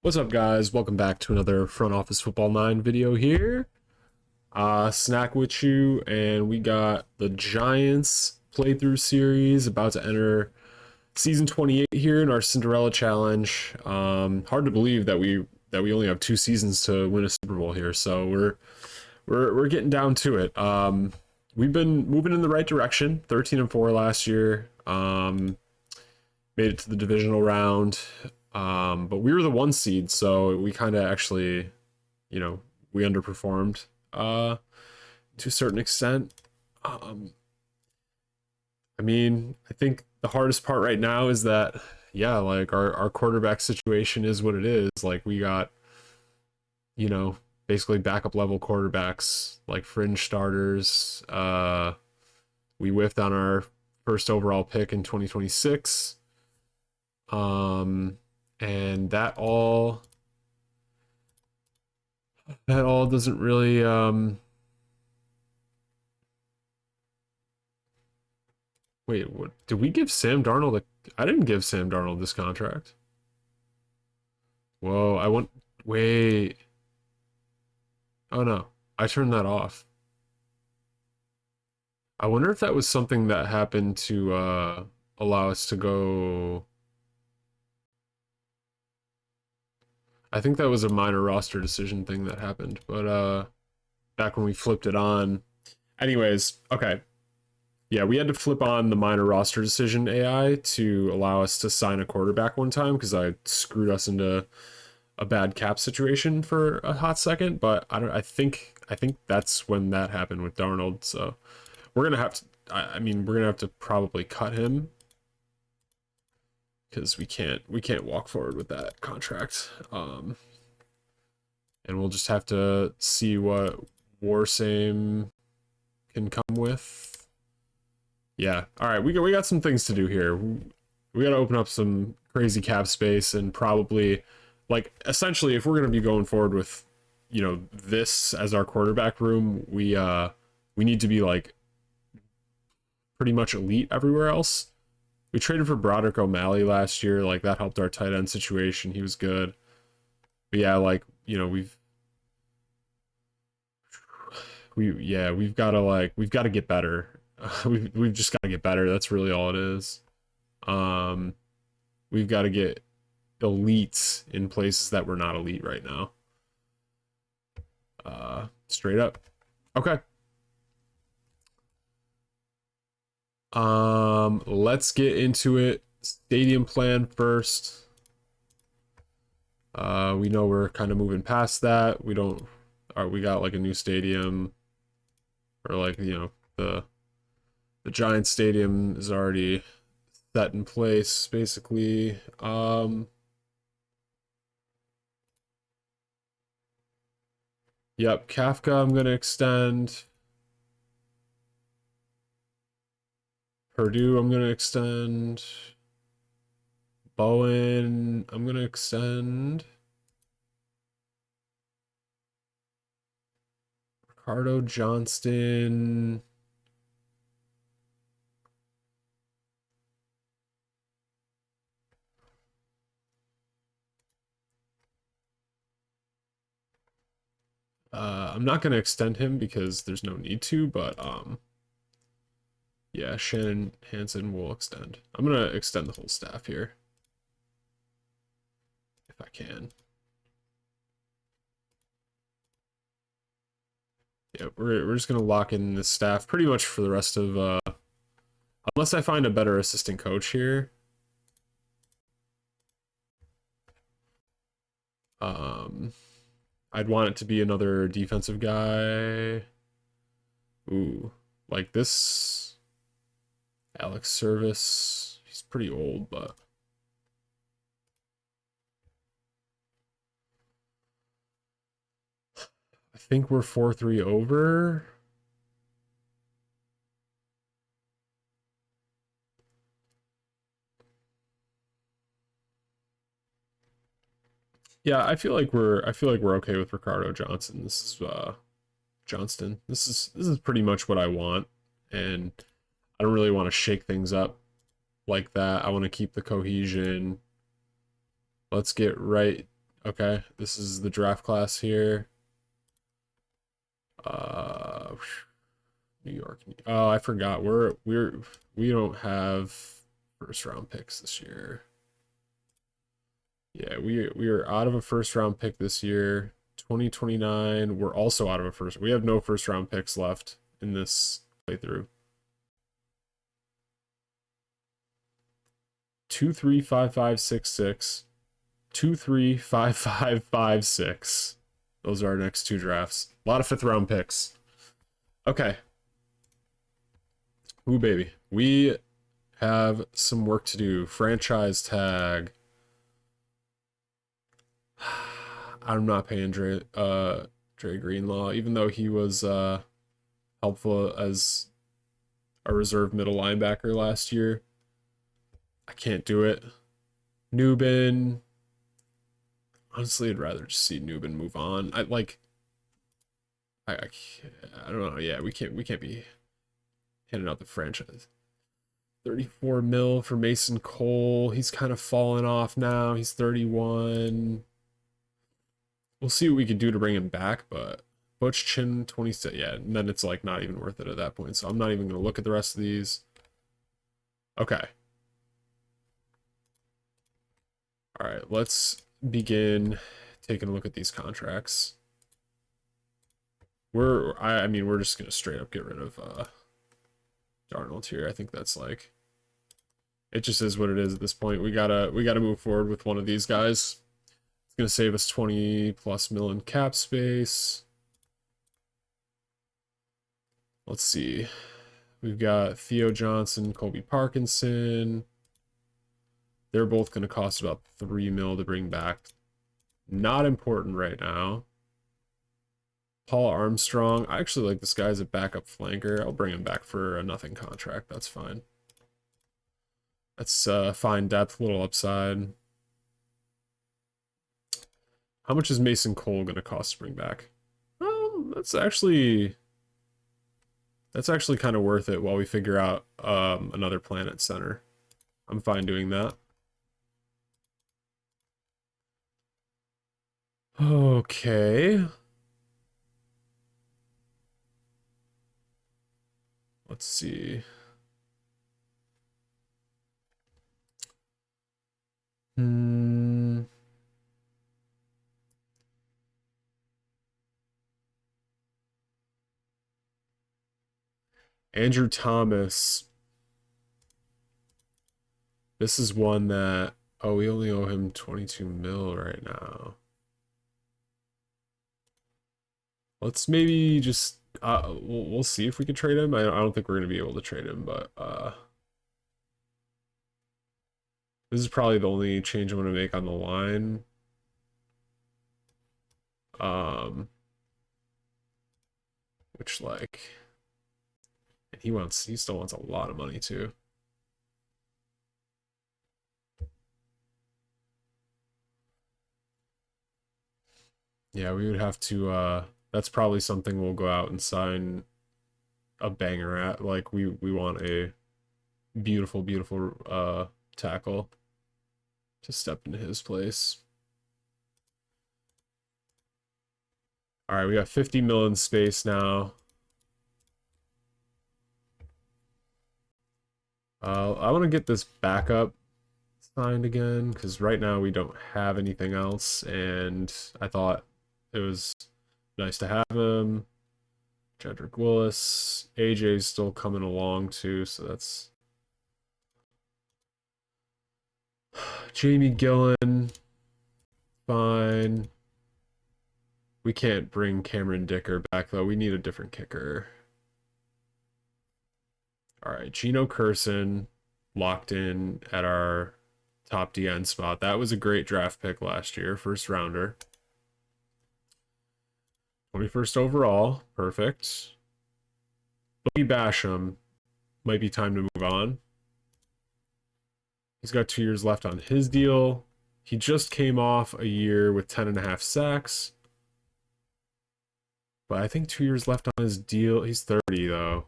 What's up, guys? Welcome back to another Front Office Football 9 video here. Snack with you, and we got the Giants playthrough series about to enter season 28 here in our Cinderella challenge. Hard to believe that we only have 2 seasons to win a Super Bowl here, so we're getting down to it. We've been moving in the right direction. 13-4 last year. Made it to the divisional round. But we were the 1 seed, so we kind of actually, we underperformed to a certain extent. I think the hardest part right now is that, yeah, like our quarterback situation is what it is. Like we got, basically backup level quarterbacks, like fringe starters. We whiffed on our first overall pick in 2026. And that all doesn't really wait, what did we give Sam Darnold I didn't give Sam Darnold this contract. Whoa, wait. Oh no, I turned that off. I wonder if that was something that happened to allow us to go. I think that was a minor roster decision thing that happened, but back when we flipped it on. Anyways, okay. Yeah, we had to flip on the minor roster decision AI to allow us to sign a quarterback one time because I screwed us into a bad cap situation for a hot second, but I think that's when that happened with Darnold. So we're gonna have to we're gonna have to probably cut him because we can't walk forward with that contract. And we'll just have to see what Warsame can come with. Yeah. All right. We got some things to do here. We got to open up some crazy cap space and probably, like, essentially, if we're going to be going forward with, this as our quarterback room, we need to be like pretty much elite everywhere else. We traded for Broderick O'Malley last year. Like, that helped our tight end situation. He was good. But yeah, like, we've got to get better. We've just got to get better. That's really all it is. We've got to get elites in places that we're not elite right now. Straight up. Okay. Let's get into it. Stadium plan first. We know we're kind of moving past that. We got like a new stadium, or like, the Giants stadium is already set in place basically. Yep, Kafka I'm gonna extend. Purdue I'm gonna extend. Bowen I'm gonna extend. Ricardo Johnston. I'm not going to extend him because there's no need to, but yeah, Shannon Hansen will extend. I'm going to extend the whole staff here if I can. Yeah, we're just going to lock in the staff pretty much for the rest of unless I find a better assistant coach here. I'd want it to be another defensive guy. Ooh, like this Alex Service. He's pretty old, but I think we're 4-3 over. Yeah, I feel like we're okay with Ricardo Johnson. This is Johnston. This is pretty much what I want, and I don't really want to shake things up like that. I want to keep the cohesion. Let's get right Okay, this is the draft class here. New York. Oh, I forgot. We don't have first round picks this year. Yeah, we are out of a first round pick this year. 2029, we're also out of a first. We have no first round picks left in this playthrough. 235566, 235556. Those are our next two drafts. A lot of fifth round picks. Okay. Ooh, baby. We have some work to do. Franchise tag. I'm not paying Dre Greenlaw, even though he was helpful as a reserve middle linebacker last year. I can't do it. Newbin. Honestly, I'd rather just see Newbin move on. I don't know. Yeah, we can't be handing out the franchise. 34 mil for Mason Cole. He's kind of fallen off now. He's 31. We'll see what we can do to bring him back, but Butch Chin 26. Yeah, and then it's like not even worth it at that point. So I'm not even going to look at the rest of these. Okay. All right, let's begin taking a look at these contracts. I mean, we're just gonna straight up get rid of Darnold here. I think that's like, it just is what it is at this point. We gotta move forward with one of these guys. It's gonna save us 20+ mil in cap space. Let's see. We've got Theo Johnson, Colby Parkinson. They're both going to cost about 3 mil to bring back. Not important right now. Paul Armstrong. I actually like this guy as a backup flanker. I'll bring him back for a nothing contract. That's fine. That's fine depth, little upside. How much is Mason Cole going to cost to bring back? That's actually kind of worth it while we figure out another planet center. I'm fine doing that. Okay. Let's see. Andrew Thomas. This is one that, oh, we only owe him 22 mil right now. Let's maybe just, we'll see if we can trade him. I don't think we're going to be able to trade him, but this is probably the only change I'm going to make on the line. Which like, and he still wants a lot of money too. Yeah, we would have to, that's probably something we'll go out and sign a banger at. Like we want a beautiful tackle to step into his place. All right, we got 50 mil in space now. I want to get this backup signed again because right now we don't have anything else, and I thought it was nice to have him. Jedrick Willis, AJ's still coming along too, so that's Jamie Gillen. Fine. We can't bring Cameron Dicker back though. We need a different kicker. All right, Gino Curson locked in at our top DN spot. That was a great draft pick last year, first rounder. 21st overall, perfect. Boogie Basham, might be time to move on. He's got 2 years left on his deal. He just came off a year with 10.5 sacks. But I think 2 years left on his deal. He's 30 though.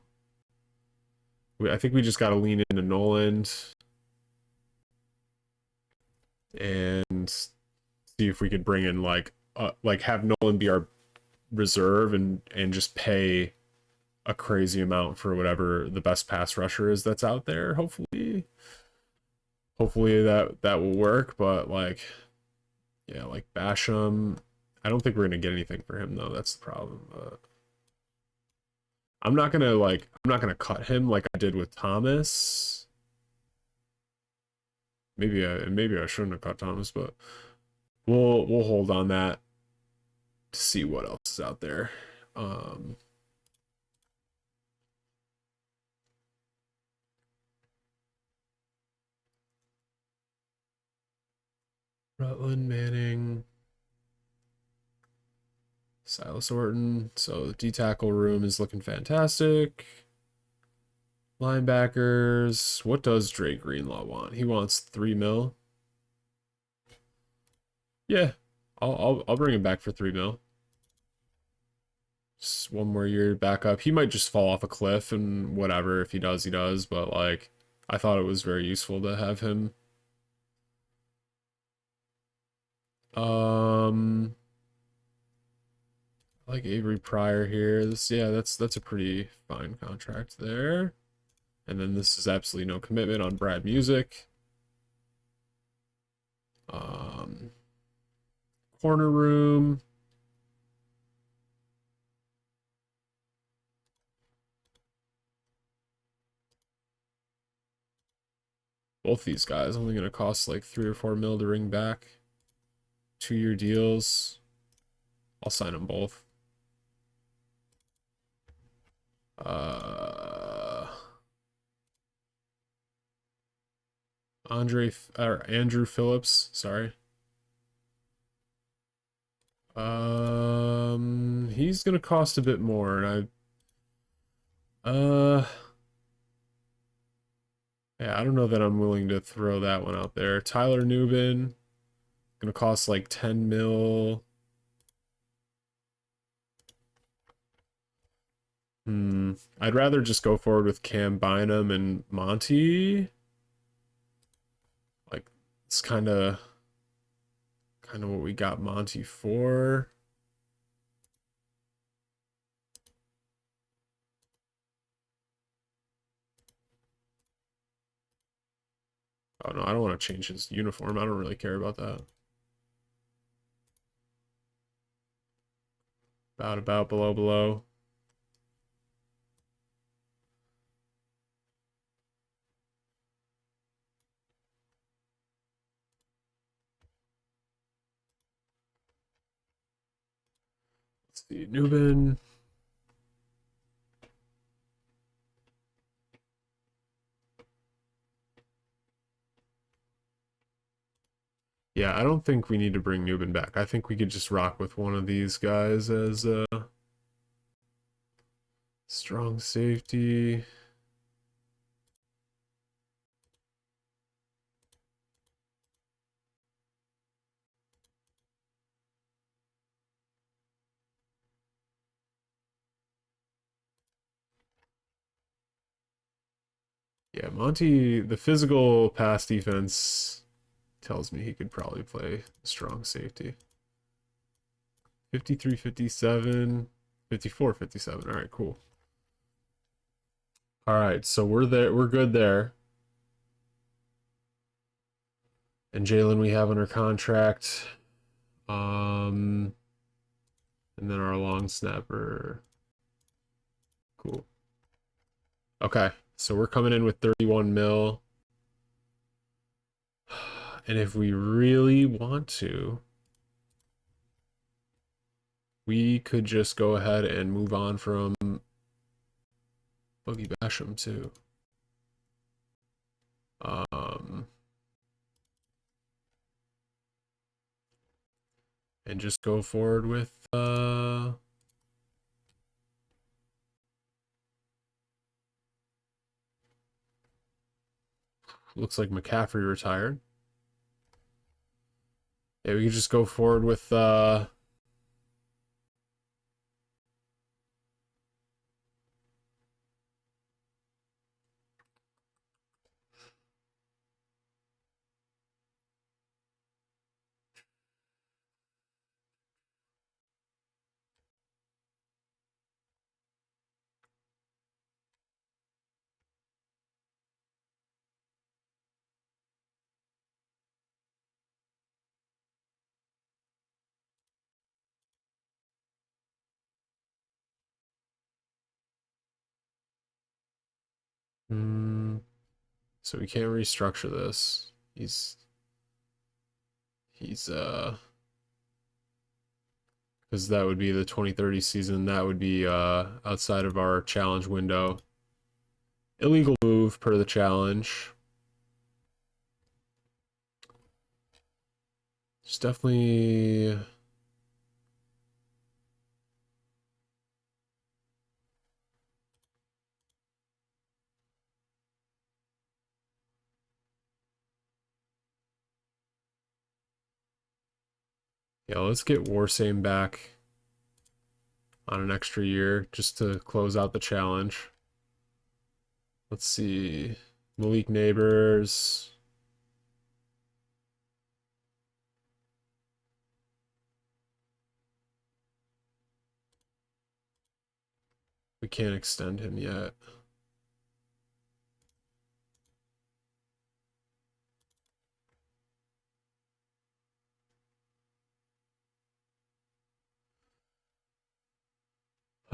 I think we just got to lean into Noland and see see if we could bring in like have Nolan be our reserve and just pay a crazy amount for whatever the best pass rusher is that's out there. Hopefully that will work, but like, yeah, like Basham, I don't think we're gonna get anything for him though. That's the problem. I'm not gonna cut him like I did with Thomas. Maybe I shouldn't have cut Thomas, but we'll hold on that to see what else is out there. Rutland, Manning, Silas Orton. So the D-tackle room is looking fantastic. Linebackers. What does Dre Greenlaw want? He wants 3 mil. Yeah, I'll bring him back for 3 mil. Just one more year back up. He might just fall off a cliff and whatever. If he does, he does. But like, I thought it was very useful to have him. I like Avery Pryor here. That's a pretty fine contract there. And then this is absolutely no commitment on Brad Music. Corner room. Both these guys only going to cost like 3 or 4 mil to ring back. 2-year deals. I'll sign them both. Andrew Phillips, sorry. He's gonna cost a bit more, and yeah, I don't know that I'm willing to throw that one out there. Tyler Nubin, gonna cost like 10 mil. I'd rather just go forward with Cam Bynum and Monty. Like, it's kind of what we got Monty for. Oh no, I don't want to change his uniform. I don't really care about that. About, below. Let's see, Nubin. Yeah, I don't think we need to bring Nubin back. I think we could just rock with one of these guys as a strong safety. Yeah, Monty, the physical pass defense tells me he could probably play strong safety. 53, 57, 54, 57. All right, cool. All right, so we're there. We're good there. And Jalen, we have under contract. And then our long snapper. Cool. Okay, so we're coming in with 31 mil. And if we really want to, we could just go ahead and move on from Boogie Basham too. And just go forward with looks like McCaffrey retired. Yeah, we could just go forward with So we can't restructure this. He's because that would be the 2030 season. That would be outside of our challenge window. Illegal move per the challenge. It's definitely. Yeah, let's get Warsame back on an extra year just to close out the challenge. Let's see. Malik Neighbors. We can't extend him yet.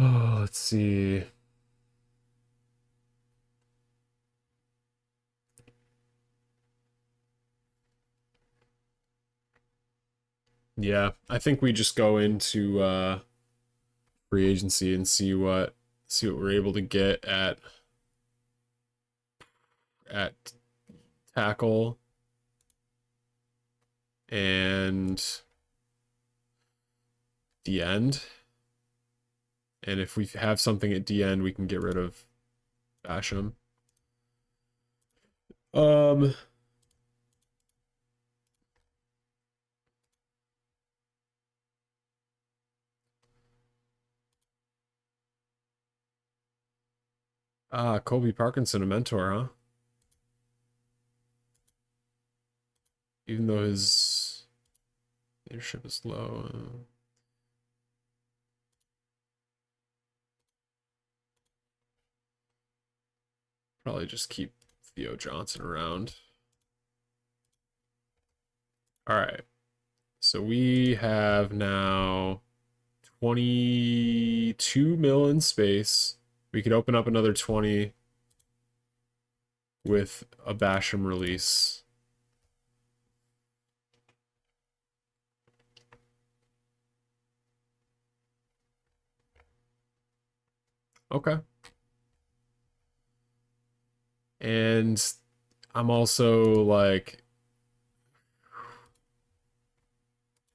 Oh, let's see. Yeah, I think we just go into free agency and see what we're able to get at tackle and the end. And if we have something at the end, we can get rid of Basham. Kobe Parkinson, a mentor, huh? Even though his leadership is low. Probably just keep Theo Johnson around. All right. So we have now 22 mil in space. We could open up another 20 with a Basham release. Okay. And I'm also like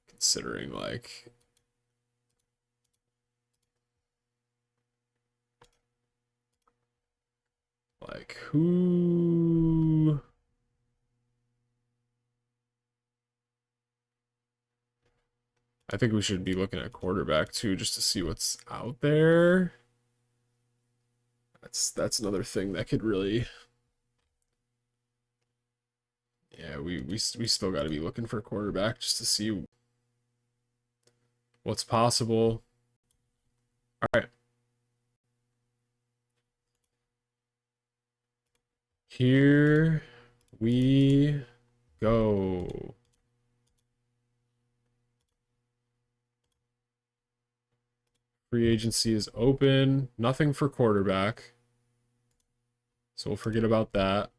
considering like who I think we should be looking at quarterback too, just to see what's out there. That's another thing that could really, yeah, we still got to be looking for a quarterback just to see what's possible. All right. Here we go. Free agency is open. Nothing for quarterback. So we'll forget about that.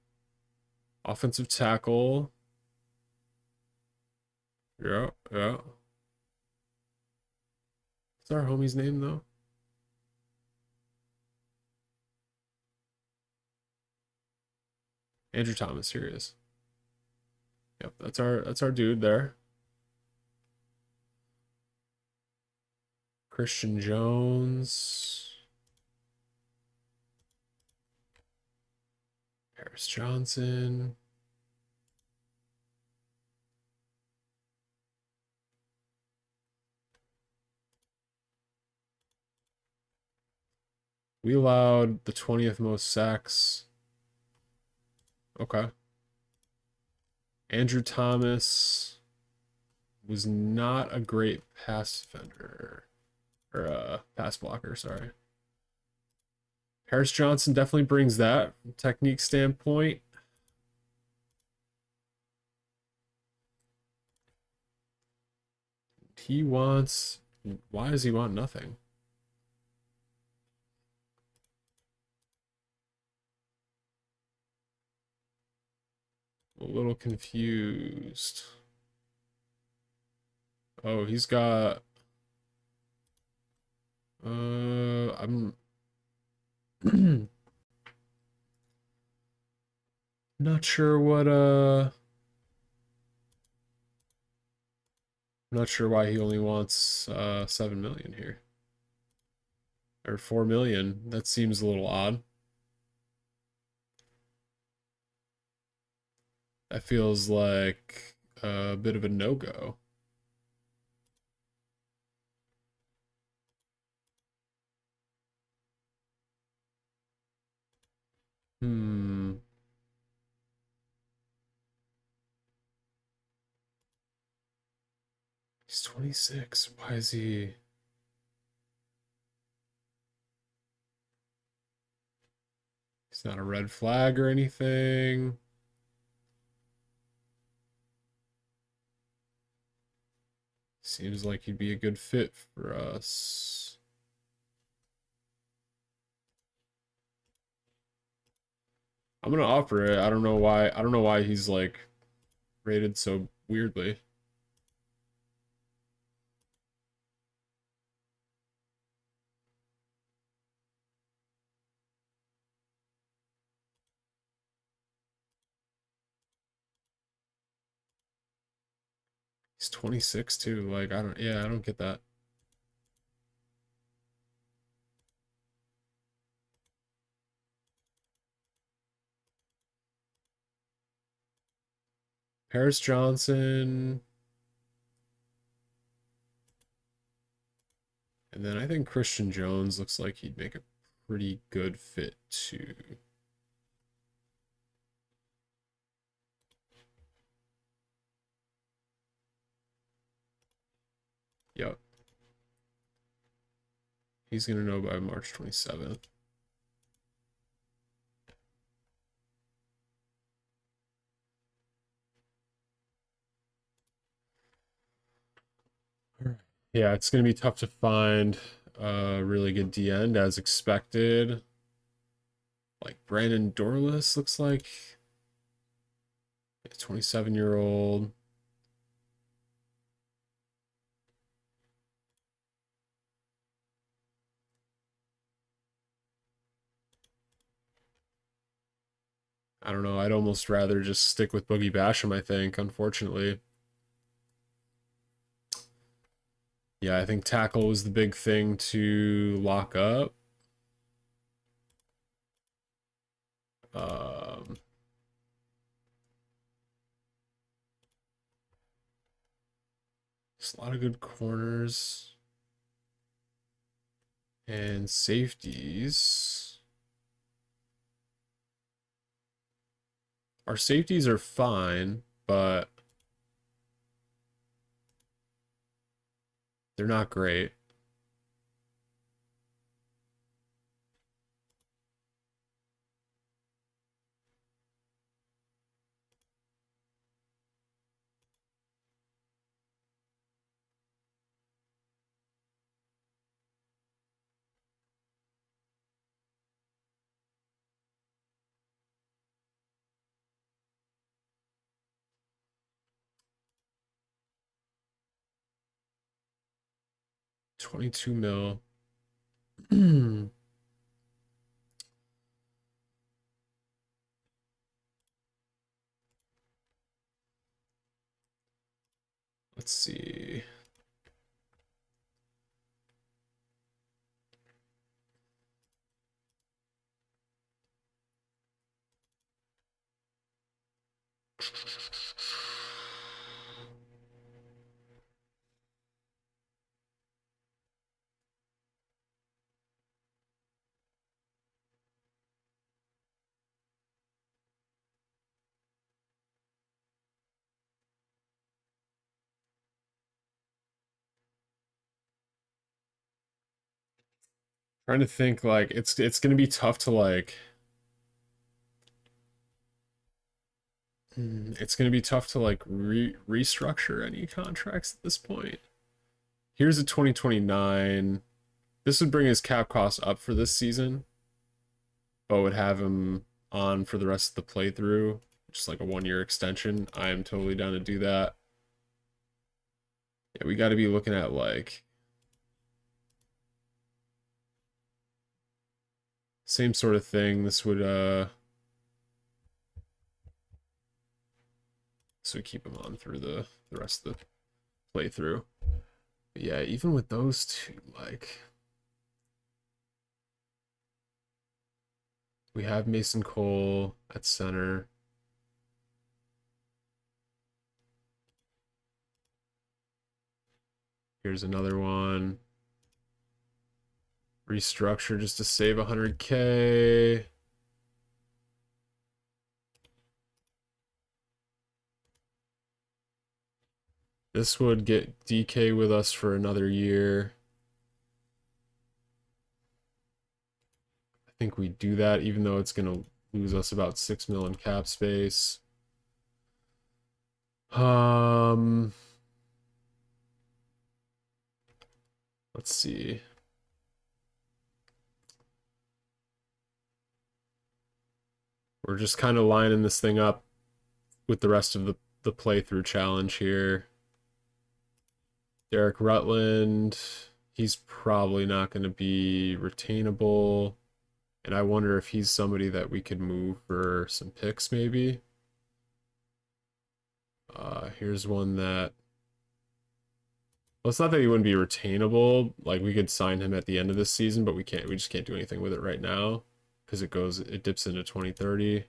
Offensive tackle. Yeah, yeah. What's our homie's name though? Andrew Thomas, here he is. Yep, that's our dude there. Christian Jones. Paris Johnson. We allowed the 20th most sacks. Okay. Andrew Thomas was not a great pass defender. Or pass blocker, sorry. Paris Johnson definitely brings that from technique standpoint. He wants... Why does he want nothing? little confused. Oh, he's got I'm not sure what I'm not sure why he only wants 7 million here. Or 4 million. That seems a little odd. That feels like a bit of a no-go. Hmm. He's 26. Why is he? He's not a red flag or anything. Seems like he'd be a good fit for us. I'm gonna offer it. I don't know why. I don't know why he's like rated so weirdly. He's 26 too. Like I don't get that. Paris Johnson. And then I think Christian Jones looks like he'd make a pretty good fit too. Yep. He's gonna know by March 27th. Yeah, it's gonna be tough to find a really good D end as expected. Like Brandon Dorless looks like a 27-year-old. I don't know. I'd almost rather just stick with Boogie Basham, I think, unfortunately. Yeah, I think tackle was the big thing to lock up. Um, there's a lot of good corners and safeties. Our safeties are fine, but they're not great. $22 mil. Let's see. Trying to think like it's gonna be tough to like it's gonna be tough to like restructure any contracts at this point. Here's a 2029. This would bring his cap cost up for this season, but would have him on for the rest of the playthrough, just like a 1-year extension, I'm totally down to do that. Yeah, we got to be looking at like same sort of thing. This would keep him on through the rest of the playthrough. But yeah, even with those two, like we have Mason Cole at center. Here's another one. Restructure just to save 100K. This would get DK with us for another year. I think we do that, even though it's going to lose us about 6 mil in cap space. Let's see. We're just kind of lining this thing up with the rest of the playthrough challenge here. Derek Rutland, he's probably not going to be retainable. And I wonder if he's somebody that we could move for some picks, maybe. Here's one that... Well, it's not that he wouldn't be retainable. Like, we could sign him at the end of this season, but we just can't do anything with it right now. Because it dips into 2030.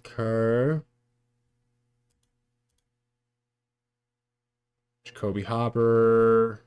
Kerr. Jacoby Hopper.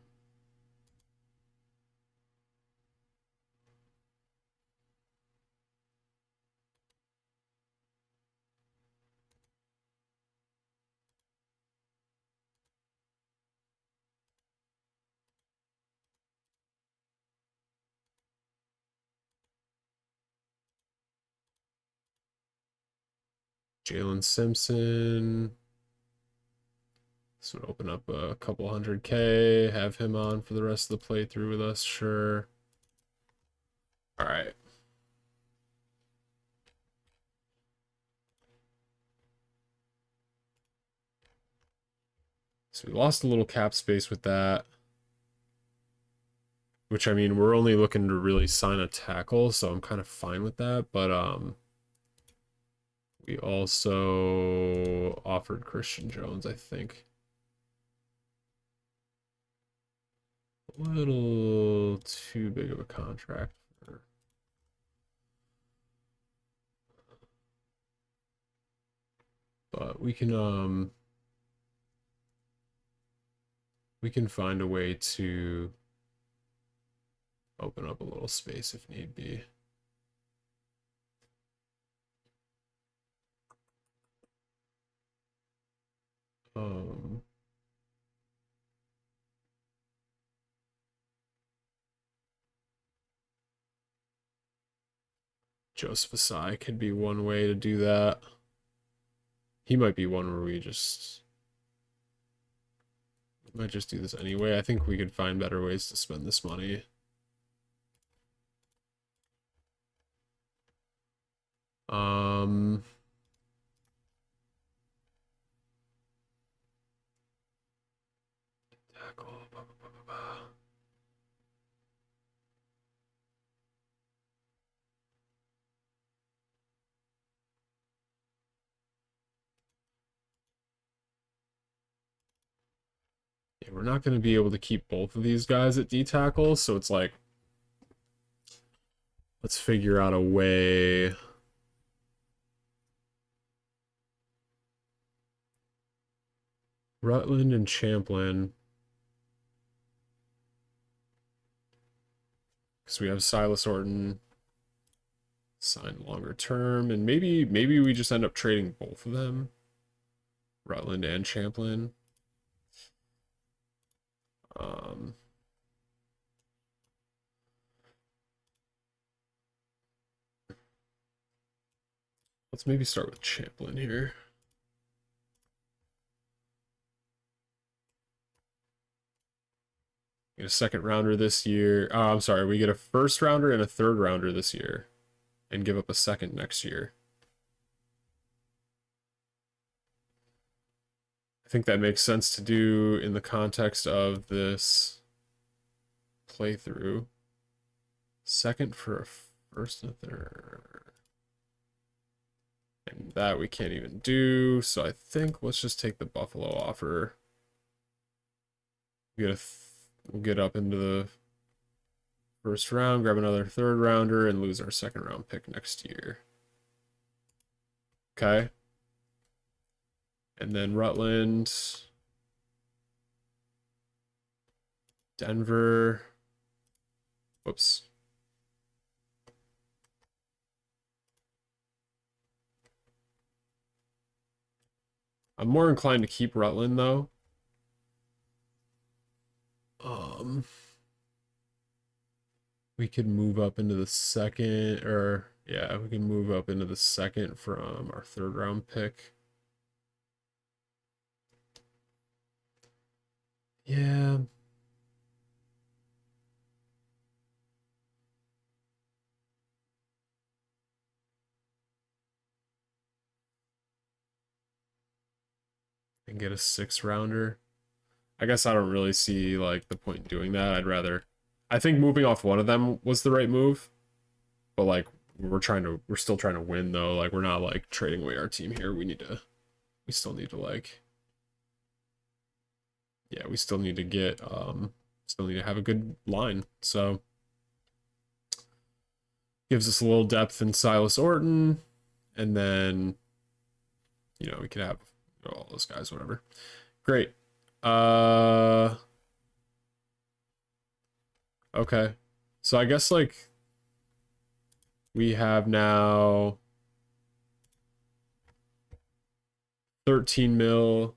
Jalen Simpson. This would open up a couple 100K. Have him on for the rest of the playthrough with us, sure. All right. So we lost a little cap space with that. Which, I mean, we're only looking to really sign a tackle, so I'm kind of fine with that. But we also offered Christian Jones, I think. A little too big of a contract. But we can find a way to open up a little space if need be. Joseph Asai could be one way to do that. He might be one where we might just do this anyway. I think we could find better ways to spend this money. Yeah, we're not going to be able to keep both of these guys at D tackle, so it's like, let's figure out a way. Rutland and Champlin. Because we have Silas Orton signed longer term, and maybe we just end up trading both of them. Rutland and Champlin. Let's maybe start with Champlin here. Get a second rounder this year. Oh, I'm sorry. We get a first rounder and a third rounder this year. and give up a second next year. I think that makes sense to do in the context of this playthrough. Second for a first and third. And that we can't even do, so I think let's just take the Buffalo offer. We'll get up into the first round, grab another third rounder, and lose our second round pick next year. Okay. And then Rutland, Denver. Whoops. I'm more inclined to keep Rutland though. We could move up into the second, or yeah, we can move up into the second from our third round pick. Yeah. And get a 6th rounder. I guess I don't really see like the point in doing that. I think moving off one of them was the right move. But like we're still trying to win though. Like we're not like trading away our team here. We still need to like, yeah, we still need to get still need to have a good line. So gives us a little depth in Silas Orton, and then you know, we could have all those guys, whatever. Great. Okay. So I guess like we have now 13 mil.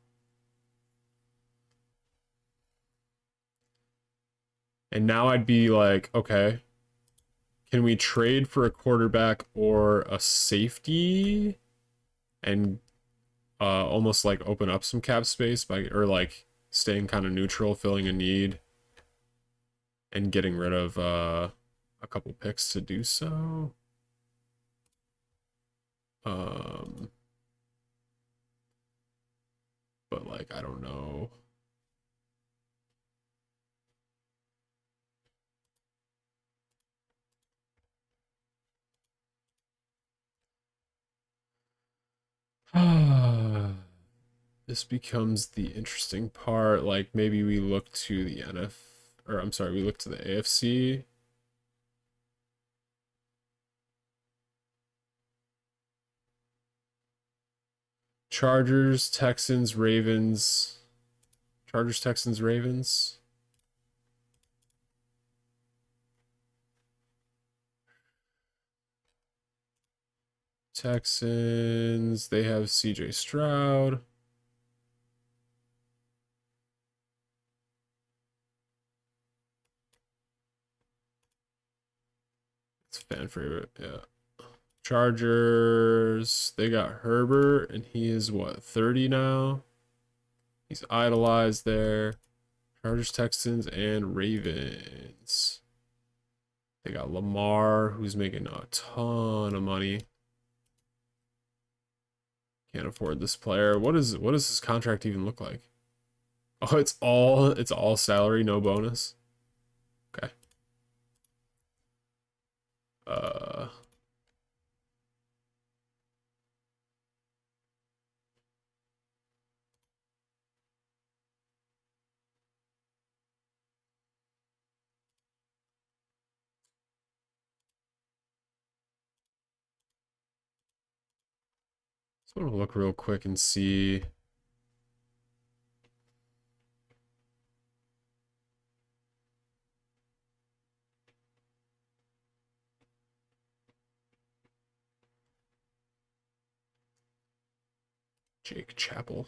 And now I'd be like, okay, can we trade for a quarterback or a safety and almost like open up some cap space by, or like staying kind of neutral, filling a need and getting rid of a couple picks to do so. But like, I don't know. This becomes the interesting part. Like maybe we look to the we look to the AFC. Chargers, Texans, Ravens. Chargers, Texans, Ravens. Texans, they have CJ Stroud. It's fan favorite, yeah. Chargers, they got Herbert, and he is what, 30 now? He's idolized there. Chargers, Texans, and Ravens. They got Lamar, who's making a ton of money. Can't afford this player. What does this contract even look like? Oh, it's all salary, no bonus. Okay. So I'm gonna look real quick and see. Jake Chappell.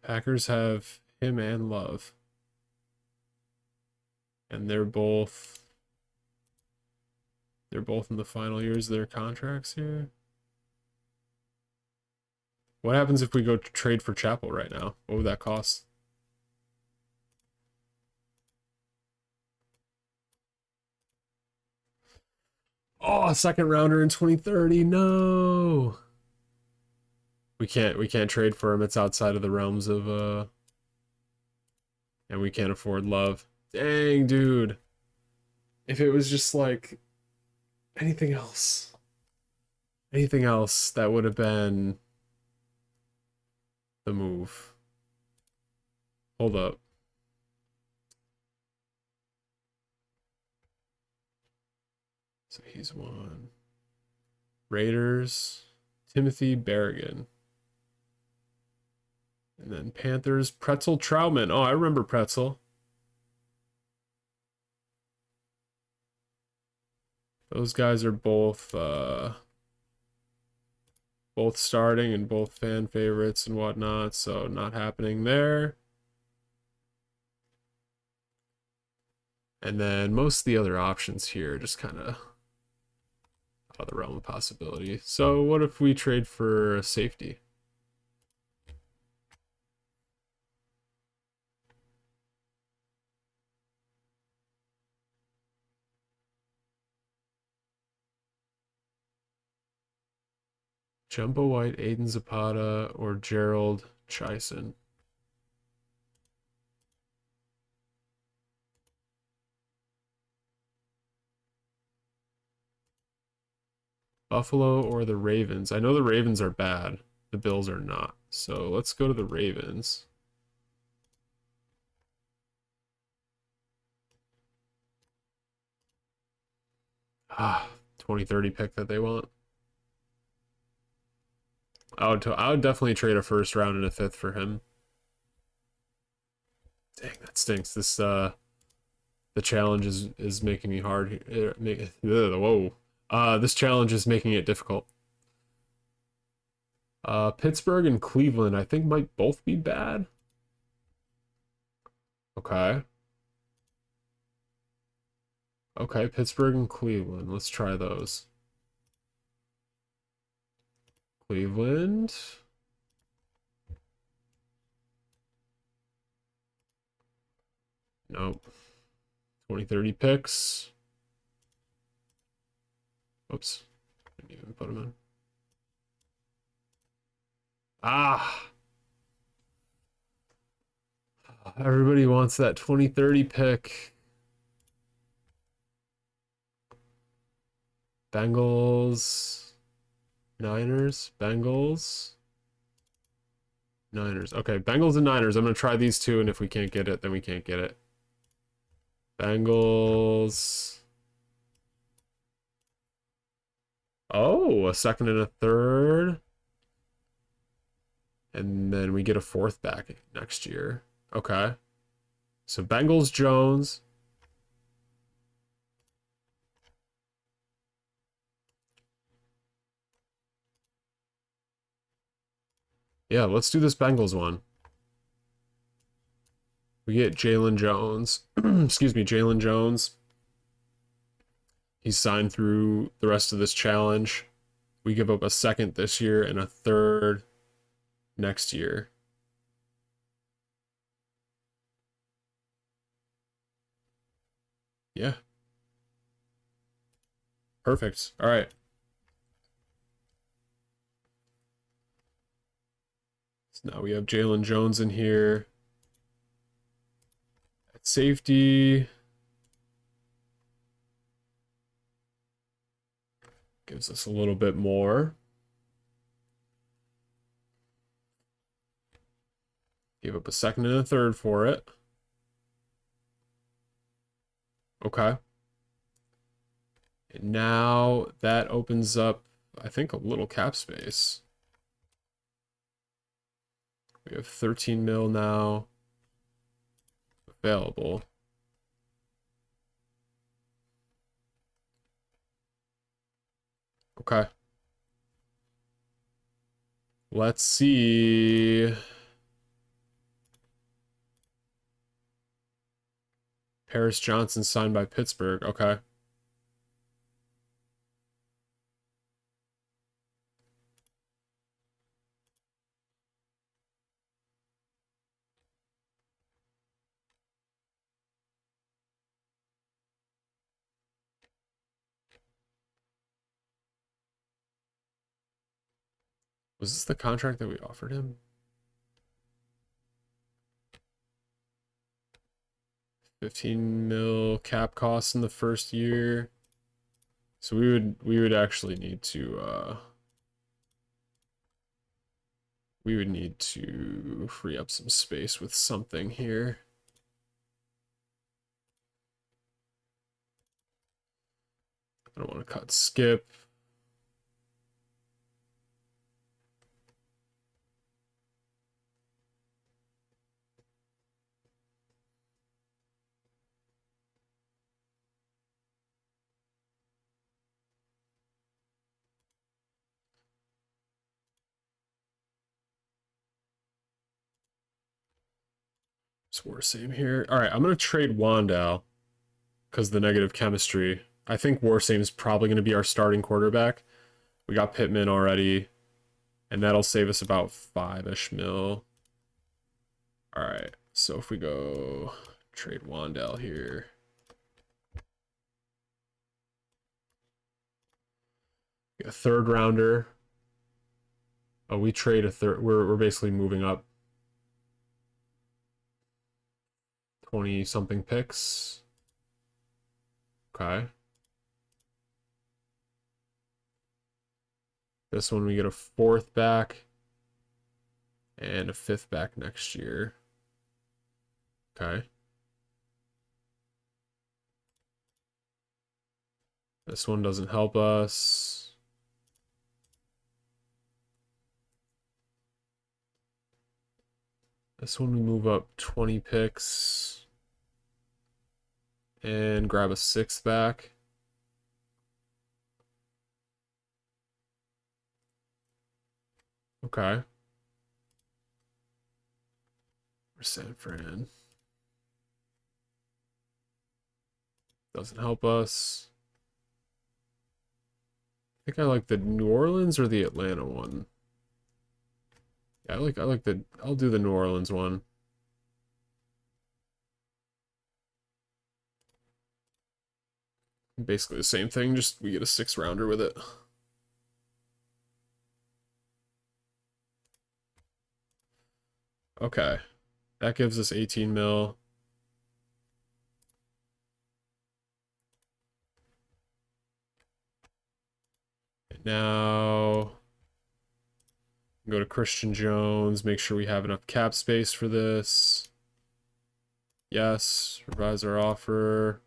Packers have him and Love. And they're both in the final years of their contracts here. What happens if we go to trade for Chappell right now? What would that cost? Oh, a second rounder in 2030. No. We can't trade for him. It's outside of the realms of and we can't afford love. Dang, dude. If it was just like anything else. Anything else that would have been the move. Hold up. So he's one. Raiders, Timothy Berrigan. And then Panthers, Pretzel Troutman. Oh, I remember Pretzel. Those guys are both starting and both fan favorites and whatnot, so not happening there. And then most of the other options here just kind of out of the realm of possibility. So what if we trade for a safety? Jumbo White, Aiden Zapata, or Gerald Chison? Buffalo or the Ravens? I know the Ravens are bad. The Bills are not. So let's go to the Ravens. Ah, 2030 pick that they want. I would definitely trade a first round and a fifth for him. Dang, that stinks. This the challenge is making me hard. Whoa. This challenge is making it difficult. Pittsburgh and Cleveland, I think might both be bad. Okay. Okay, Pittsburgh and Cleveland. Let's try those. Cleveland. Nope. 2030 picks. Oops. Didn't even put them in. Ah! Everybody wants that 2030 pick. Bengals. Niners. Bengals. Niners. Okay, Bengals and Niners. I'm going to try these two, and if we can't get it, then we can't get it. Bengals. Oh, a second and a third. And then we get a fourth back next year. Okay. So Bengals, Jones. Yeah, let's do this Bengals one. We get Jalen Jones. Excuse me, Jalen Jones. He's signed through the rest of this challenge. We give up a second this year and a third next year. Yeah. Perfect. All right. So now we have Jalen Jones in here. At safety. Gives us a little bit more. Give up a second and a third for it. Okay. And now that opens up, I think, a little cap space. We have 13 mil now available. Okay. Let's see. Paris Johnson signed by Pittsburgh. Okay. Was this the contract that we offered him? 15 mil cap costs in the first year. So we would actually need to we would need to free up some space with something here. I don't want to cut skip. So we're same here. All right, I'm gonna trade Wandale because the negative chemistry. I think Warsame is probably going to be our starting quarterback. We got Pittman already, and that'll save us about 5-ish mil. All right, so if we go trade Wandale here. A third rounder. Oh, we trade a third. We're basically moving up 20 something picks. Okay. This one we get a fourth back and a fifth back next year. Okay. This one doesn't help us. This one we move up 20 picks and grab a sixth back. Okay. For San Fran. Doesn't help us. I think I like the New Orleans or the Atlanta one. Yeah, I like the I'll do the New Orleans one. Basically the same thing, just we get a 6-rounder with it. Okay. That gives us 18 mil. And now go to Christian Jones, make sure we have enough cap space for this. Yes, revise our offer.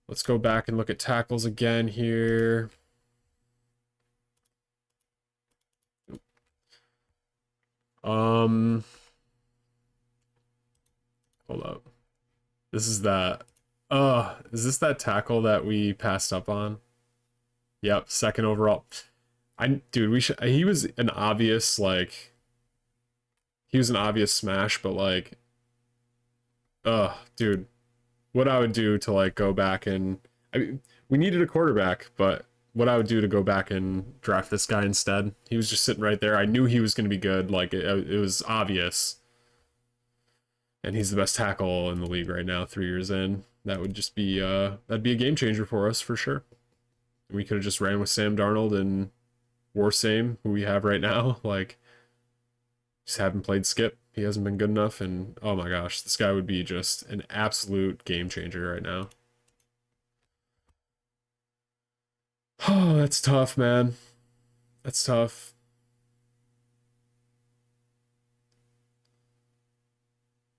Let's go back and look at tackles again here. Hold up. This is that. Is this that tackle that we passed up on? Yep, second overall. Dude, we should. He was an obvious he was an obvious smash, but like, dude, what I would do to like go back and I mean, we needed a quarterback, but what I would do to go back and draft this guy instead. He was just sitting right there. I knew he was going to be good. Like it was obvious. And he's the best tackle in the league right now, 3 years in. That would just be that'd be a game changer for us for sure. We could have just ran with Sam Darnold and Warsame, who we have right now. Like, just haven't played Skip. He hasn't been good enough, and oh my gosh, this guy would be just an absolute game changer right now. Oh, that's tough, man. That's tough.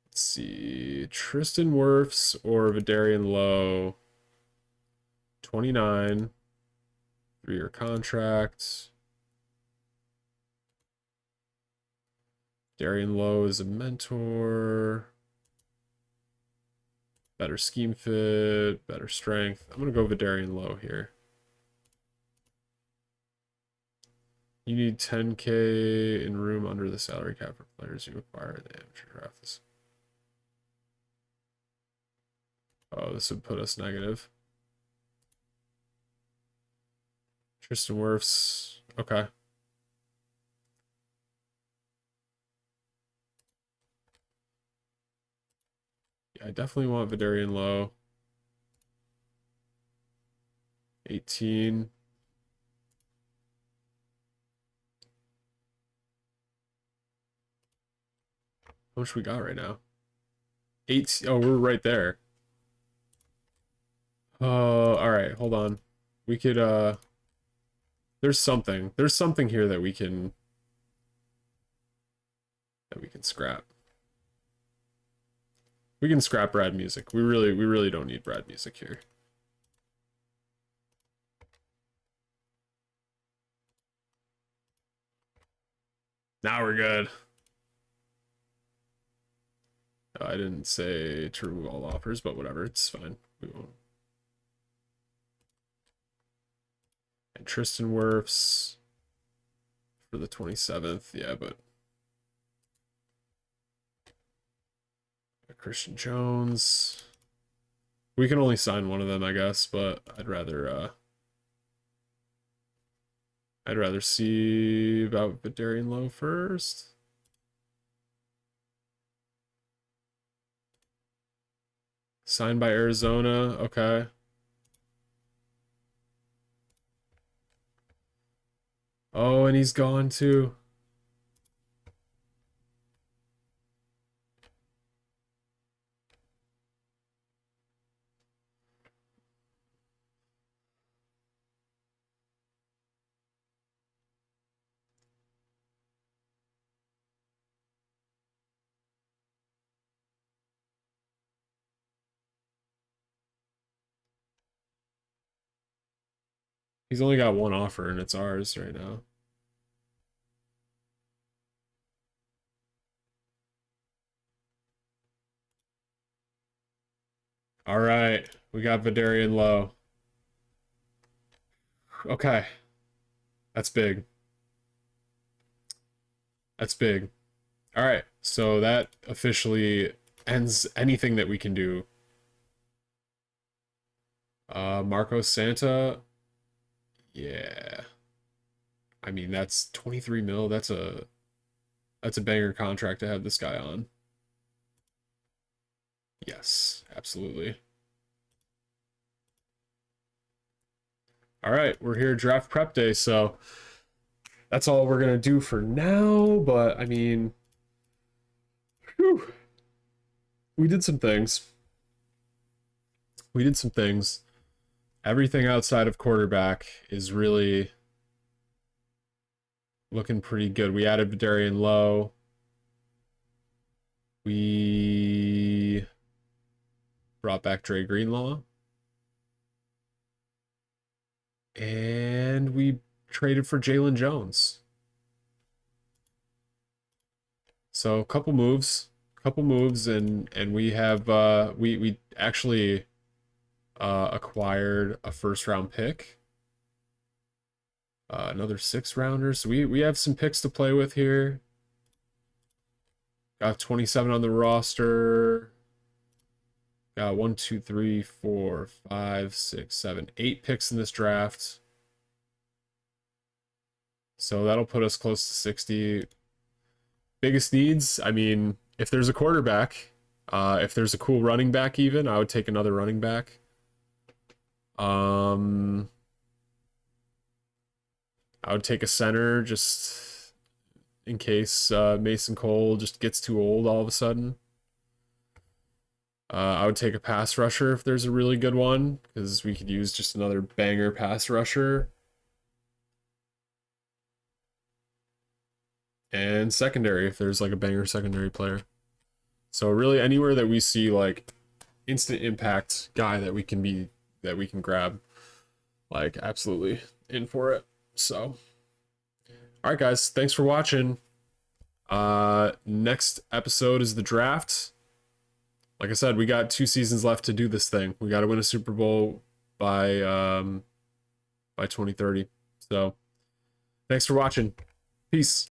Let's see. Tristan Wirfs or Vidarian Lowe. 29. 3-year contract. Darian Lowe is a mentor. Better scheme fit, better strength. I'm going to go Vidarian Lowe here. You need 10K in room under the salary cap for players you acquire in the amateur draft. Oh, this would put us negative. Tristan Wirfs. Okay. Yeah, I definitely want Vidarian Lowe. 18. How much we got right now? 8. Oh, we're right there. All right, hold on. We could, there's something here that we can scrap. We can scrap Brad music. We really don't need Brad music here. Now we're good. I didn't say to remove all offers, but whatever, it's fine. We won't. And Tristan Wirfs for the 27th, yeah, but Christian Jones. We can only sign one of them, I guess, but I'd rather see about Vidarian Lowe first. Signed by Arizona, okay. Oh, and he's gone too. He's only got one offer, and it's ours right now. All right, we got Vidarian Lowe. Okay. That's big. That's big. All right, so that officially ends anything that we can do. Marco Santa. Yeah. I mean, that's 23 mil. That's a banger contract to have this guy on. Yes, absolutely. All right, we're here draft prep day, so that's all we're gonna do for now, but I mean, whew, we did some things. We did some things. Everything outside of quarterback is really looking pretty good. We added Vidarian Lowe. We brought back Dre Greenlaw. And we traded for Jalen Jones. So a couple moves, and we have we actually acquired a first round pick. Another 6 rounders. So we have some picks to play with here. Got 27 on the roster. Got 1, 2, 3, 4, 5, 6, 7, 8 picks in this draft. So that'll put us close to 60. Biggest needs, I mean, if there's a quarterback, if there's a cool running back even, I would take another running back. I would take a center just in case Mason Cole just gets too old all of a sudden. I would take a pass rusher if there's a really good one, because we could use just another banger pass rusher. And secondary if there's like a banger secondary player. So really anywhere that we see like instant impact guy that we can grab, like absolutely in for it. So all right guys, thanks for watching. Next episode is the draft. Like I said, we got 2 seasons left to do this thing. We got to win a Super Bowl by 2030. So thanks for watching. Peace.